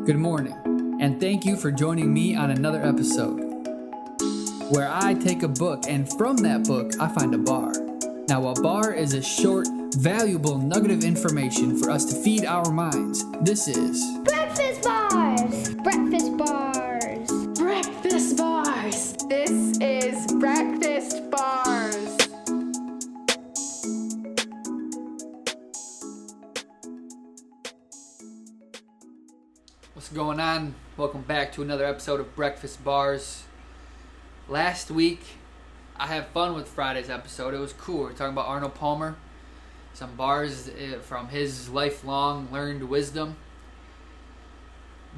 Good morning, and thank you for joining me on another episode where I take a book and from that book I find a bar. Now, a bar is a short, valuable nugget of information for us to feed our minds. This is Breakfast Bars! Breakfast Bars! Breakfast Bars! This is Breakfast Bars! What's going on? Welcome back to another episode of Breakfast Bars. Last week, I had fun with Friday's episode. It was cool. We're talking about Arnold Palmer, some bars from his lifelong learned wisdom.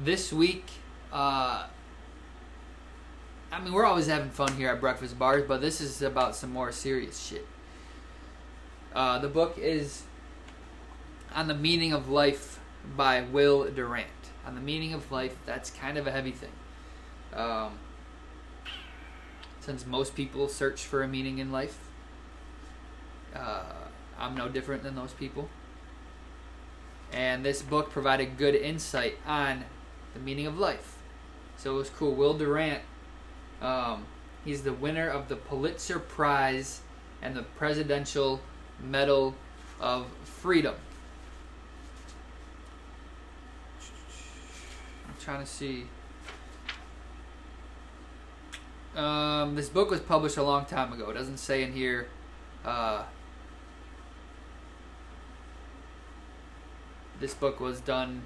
This week, we're always having fun here at Breakfast Bars, but this is about some more serious shit. The book is On the Meaning of Life by Will Durant. On the meaning of life, that's kind of a heavy thing. Since most people search for a meaning in life, I'm no different than those people. And this book provided good insight on the meaning of life. So it was cool. Will Durant, he's the winner of the Pulitzer Prize and the Presidential Medal of Freedom. Trying to see. This book was published a long time ago. It doesn't say in here. This book was done,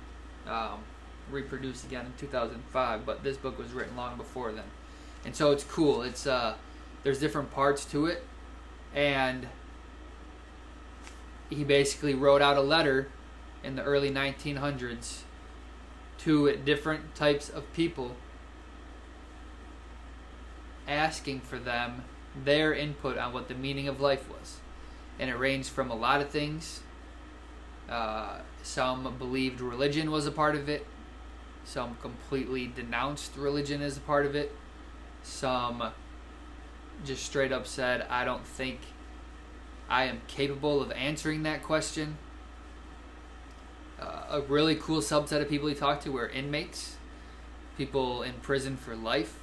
reproduced again in 2005, but this book was written long before then, and so it's cool. It's there's different parts to it, and he basically wrote out a letter in the early 1900s. To different types of people, asking for them their input on what the meaning of life was. And it ranged from a lot of things. Some believed religion was a part of it. Some completely denounced religion as a part of it. Some just straight up said, I don't think I am capable of answering that question. A really cool subset of people he talked to were inmates, people in prison for life.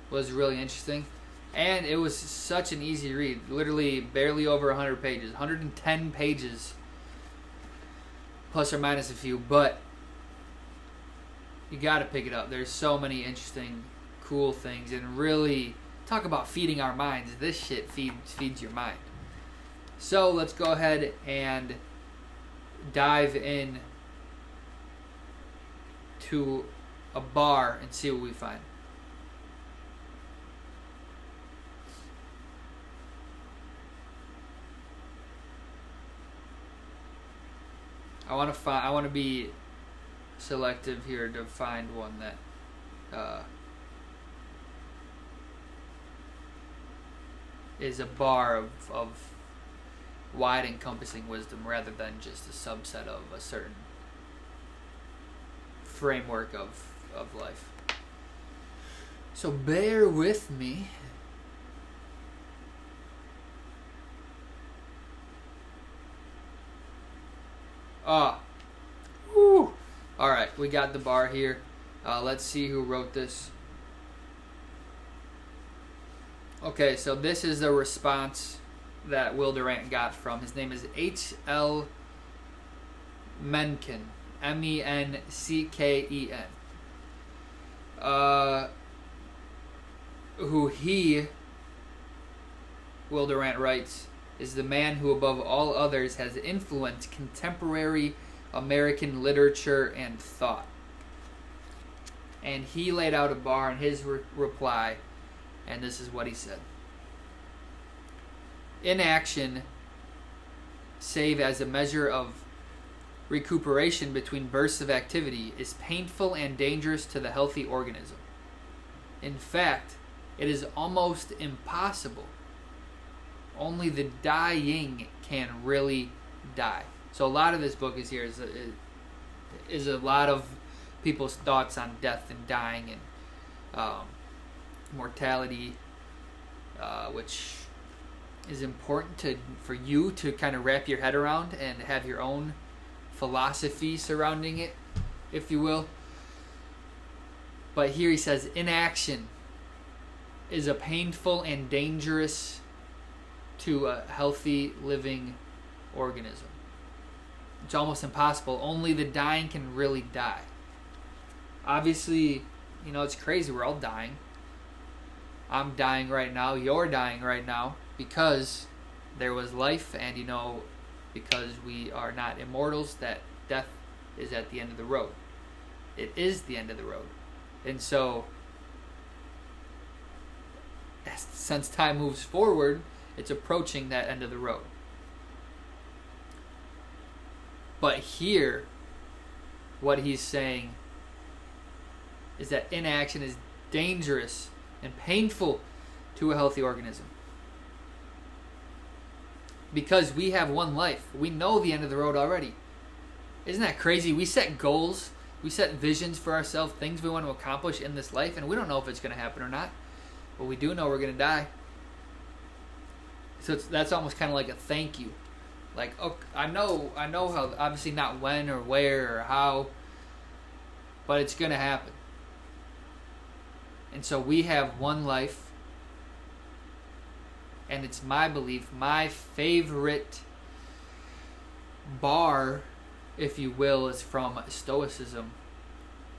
Was really interesting, and it was such an easy read. Literally, barely over 100 pages, 110 pages, plus or minus a few. But you got to pick it up. There's so many interesting, cool things, and really talk about feeding our minds. This shit feeds your mind. So let's go ahead and dive in to a bar and see what we find. I want to be selective here to find one that is a bar of wide encompassing wisdom rather than just a subset of a certain framework of life. So bear with me. Alright, we got the bar here. Let's see who wrote this. Okay, so this is the response that Will Durant got from. His name is H.L. Mencken. Mencken. Who Will Durant writes, is the man who above all others has influenced contemporary American literature and thought. And he laid out a bar in his reply, and this is what he said. Inaction, save as a measure of recuperation between bursts of activity, is painful and dangerous to the healthy organism. In fact, it is almost impossible. Only the dying can really die. So a lot of this book is a lot of people's thoughts on death and dying and mortality, which is important for you to kind of wrap your head around and have your own philosophy surrounding it, if you will. But here he says inaction is a painful and dangerous to a healthy living organism. It's almost impossible. Only the dying can really die. Obviously, it's crazy. We're all dying. I'm dying right now. You're dying right now because there was life, and because we are not immortals, that death is at the end of the road. It is the end of the road. And so, since time moves forward, it's approaching that end of the road. But here, what he's saying is that inaction is dangerous and painful to a healthy organism. Because we have one life. We know the end of the road already. Isn't that crazy? We set goals. We set visions for ourselves, things we want to accomplish in this life, and we don't know if it's going to happen or not. But we do know we're going to die. So that's almost kind of like a thank you. Like, okay, I know how, obviously not when or where or how, but it's going to happen. And so we have one life, and it's my belief, my favorite bar, if you will, is from Stoicism,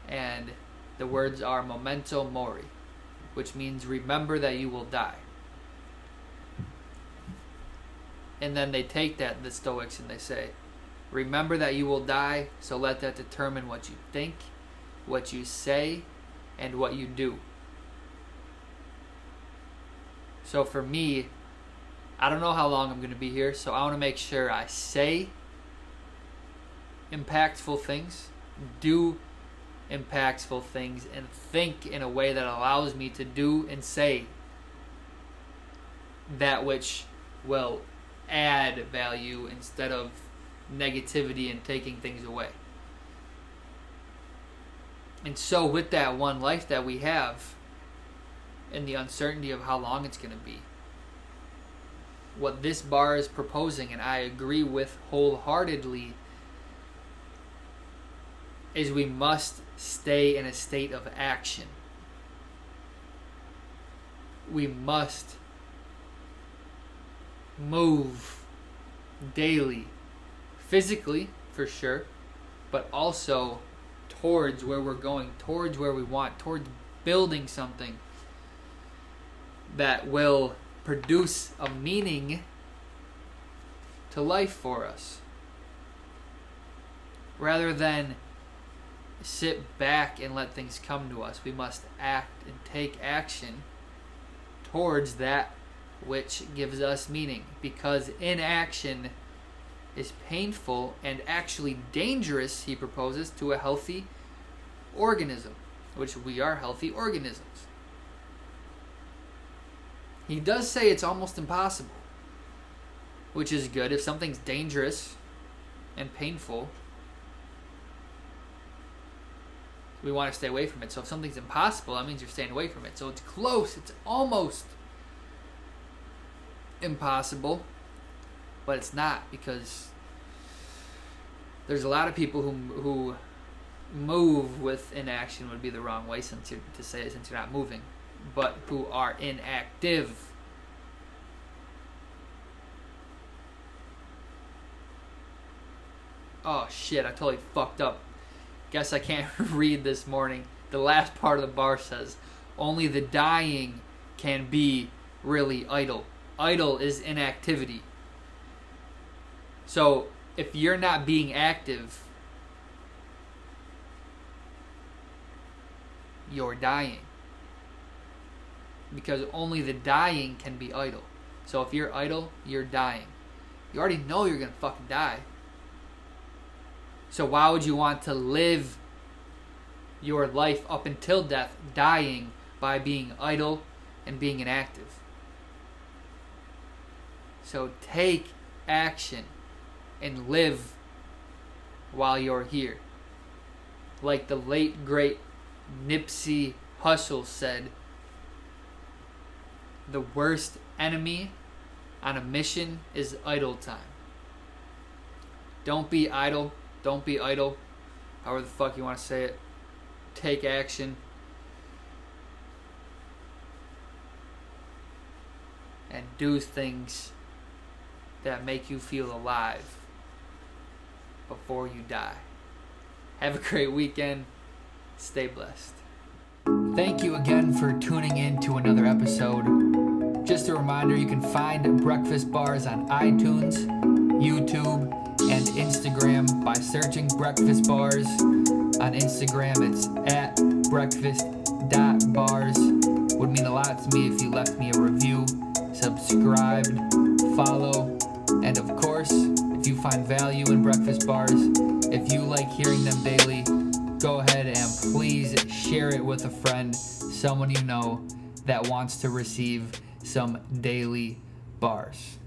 and the words are memento mori, which means remember that you will die. And then they take that, the Stoics, and they say, remember that you will die, so let that determine what you think, what you say, and what you do. So for me, I don't know how long I'm going to be here, so I want to make sure I say impactful things, do impactful things, and think in a way that allows me to do and say that which will add value instead of negativity and taking things away. And so with that one life that we have, and the uncertainty of how long it's going to be, what this bar is proposing, and I agree with wholeheartedly, is we must stay in a state of action. We must move daily, physically for sure, but also towards where we're going, towards where we want, towards building something that will produce a meaning to life for us, rather than sit back and let things come to us. We must act and take action towards that which gives us meaning, because inaction is painful and actually dangerous, he proposes, to a healthy organism, which we are healthy organisms. He does say it's almost impossible, which is good. If something's dangerous and painful, we want to stay away from it. So if something's impossible, that means you're staying away from it. So it's close. It's almost impossible, but it's not, because there's a lot of people who move with inaction would be the wrong way since you're not moving, but who are inactive. Oh shit, I totally fucked up. Guess I can't read this morning. The last part of the bar says, only the dying can be really idle. Idle is inactivity. So if you're not being active, you're dying. Because only the dying can be idle. So if you're idle, you're dying. You already know you're going to fucking die. So why would you want to live your life up until death dying by being idle and being inactive? So take action and live while you're here. Like the late great Nipsey Hussle said, the worst enemy on a mission is idle time. Don't be idle. Don't be idle. However the fuck you want to say it. Take action. and do things that make you feel alive before you die. Have a great weekend. Stay blessed. Thank you again for tuning in to another episode. Just a reminder, you can find Breakfast Bars on iTunes, YouTube, and Instagram by searching Breakfast Bars. On Instagram, it's at breakfast.bars. Would mean a lot to me if you left me a review, subscribed, follow, and of course, if you find value in Breakfast Bars, if you like hearing them daily, go ahead and please share it with a friend, someone you know that wants to receive some daily bars.